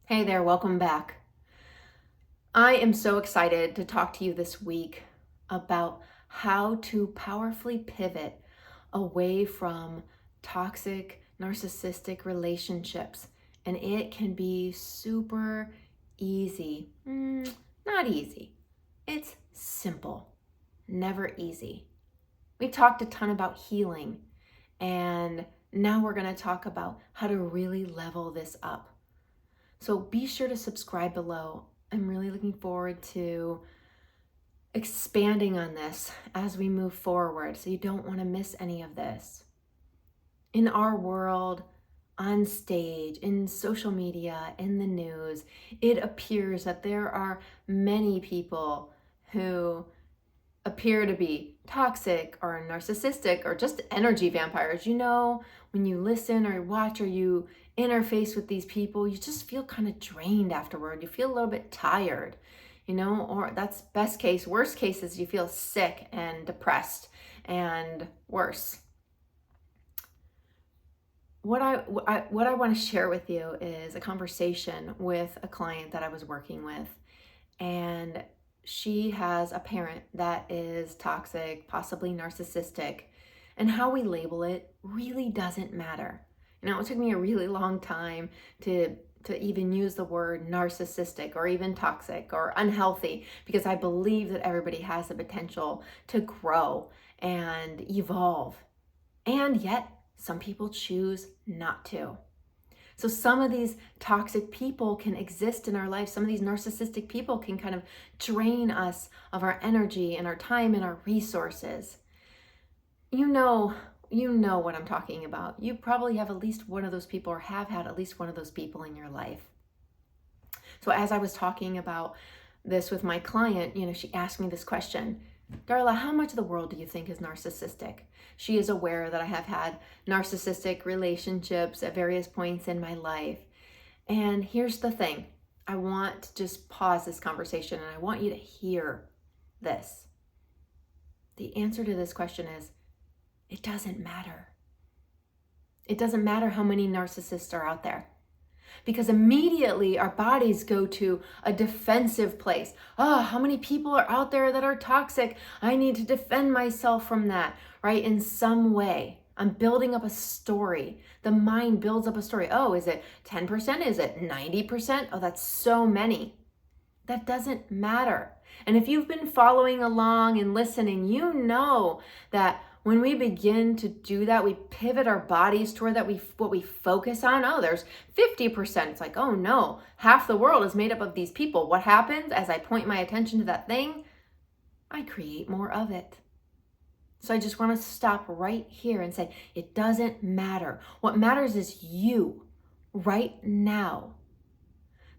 Hey there, welcome back. I am so excited to talk to you this week about how to powerfully pivot away from toxic, narcissistic relationships. And it can be super easy. Not easy. It's simple, never easy. We talked a ton about healing, and now we're going to talk about how to really level this up. So be sure to subscribe below. I'm really looking forward to expanding on this as we move forward, so you don't want to miss any of this. In our world, on stage, in social media, in the news, it appears that there are many people who appear to be toxic or narcissistic or just energy vampires. You know, when you listen or watch or you interface with these people, you just feel kind of drained afterward. You feel a little bit tired, or that's best case. Worst case is you feel sick and depressed and worse. What I want to share with you is a conversation with a client that I was working with, and she has a parent that is toxic, possibly narcissistic, and how we label it really doesn't matter. It took me a really long time to even use the word narcissistic or even toxic or unhealthy, because I believe that everybody has the potential to grow and evolve. And yet, some people choose not to. So some of these toxic people can exist in our life. Some of these narcissistic people can kind of drain us of our energy and our time and our resources. You know what I'm talking about. You probably have at least one of those people or have had at least one of those people in your life. So as I was talking about this with my client, she asked me this question: Darla, how much of the world do you think is narcissistic? She is aware that I have had narcissistic relationships at various points in my life. And here's the thing. I want to just pause this conversation and I want you to hear this. The answer to this question is, it doesn't matter. It doesn't matter how many narcissists are out there. Because immediately our bodies go to a defensive place. How many people are out there that are toxic? I need to defend myself from that, right? In some way, I'm building up a story. The mind builds up a story. Oh, is it 10%? Is it 90%? Oh, that's so many. That doesn't matter. And if you've been following along and listening, you know that when we begin to do that, we pivot our bodies toward what we focus on. Oh, there's 50%. It's like, oh no, half the world is made up of these people. What happens as I point my attention to that thing? I create more of it. So I just want to stop right here and say, it doesn't matter. What matters is you right now.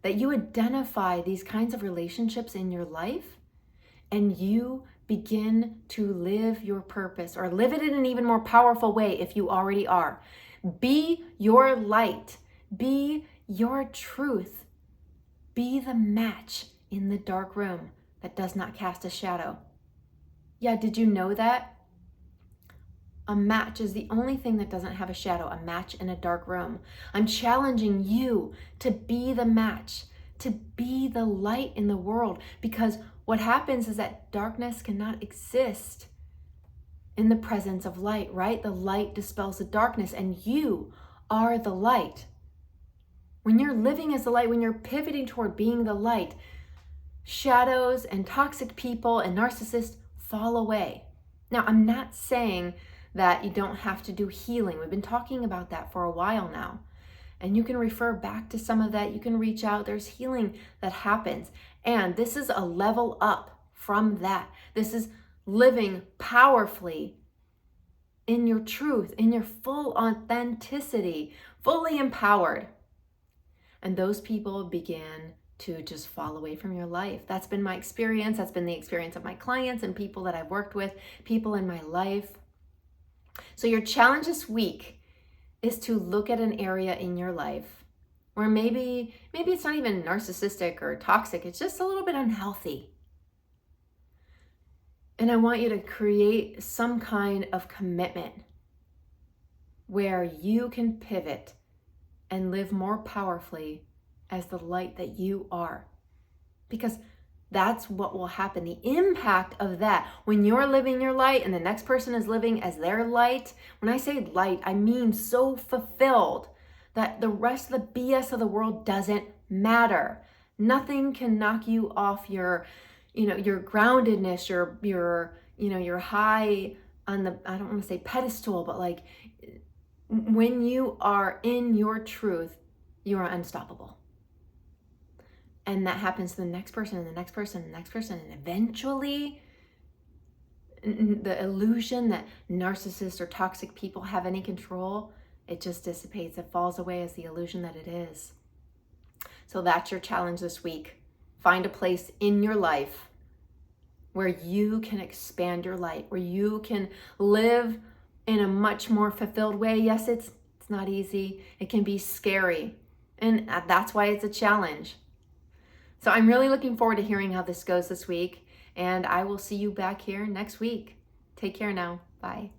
That you identify these kinds of relationships in your life and you begin to live your purpose, or live it in an even more powerful way if you already are. Be your light. Be your truth. Be the match in the dark room that does not cast a shadow. Yeah, did you know that? A match is the only thing that doesn't have a shadow, a match in a dark room. I'm challenging you to be the match, to be the light in the world, because what happens is that darkness cannot exist in the presence of light, right? The light dispels the darkness, and you are the light. When you're living as the light, when you're pivoting toward being the light, shadows and toxic people and narcissists fall away. Now, I'm not saying that you don't have to do healing. We've been talking about that for a while now. And you can refer back to some of that. You can reach out. There's healing that happens. And this is a level up from that. This is living powerfully in your truth, in your full authenticity, fully empowered. And those people begin to just fall away from your life. That's been my experience. That's been the experience of my clients and people that I've worked with, people in my life. So your challenge this week is to look at an area in your life where maybe it's not even narcissistic or toxic, it's just a little bit unhealthy. And I want you to create some kind of commitment where you can pivot and live more powerfully as the light that you are. Because that's what will happen. The impact of that, when you're living your light and the next person is living as their light, when I say light, I mean so fulfilled that the rest of the BS of the world doesn't matter. Nothing can knock you off your groundedness, your high on the, I don't want to say pedestal, but like when you are in your truth, you are unstoppable. And that happens to the next person and the next person and the next person. And eventually, the illusion that narcissists or toxic people have any control, it just dissipates. It falls away as the illusion that it is. So that's your challenge this week. Find a place in your life where you can expand your light, where you can live in a much more fulfilled way. Yes, it's not easy. It can be scary. And that's why it's a challenge. So I'm really looking forward to hearing how this goes this week, and I will see you back here next week. Take care now. Bye.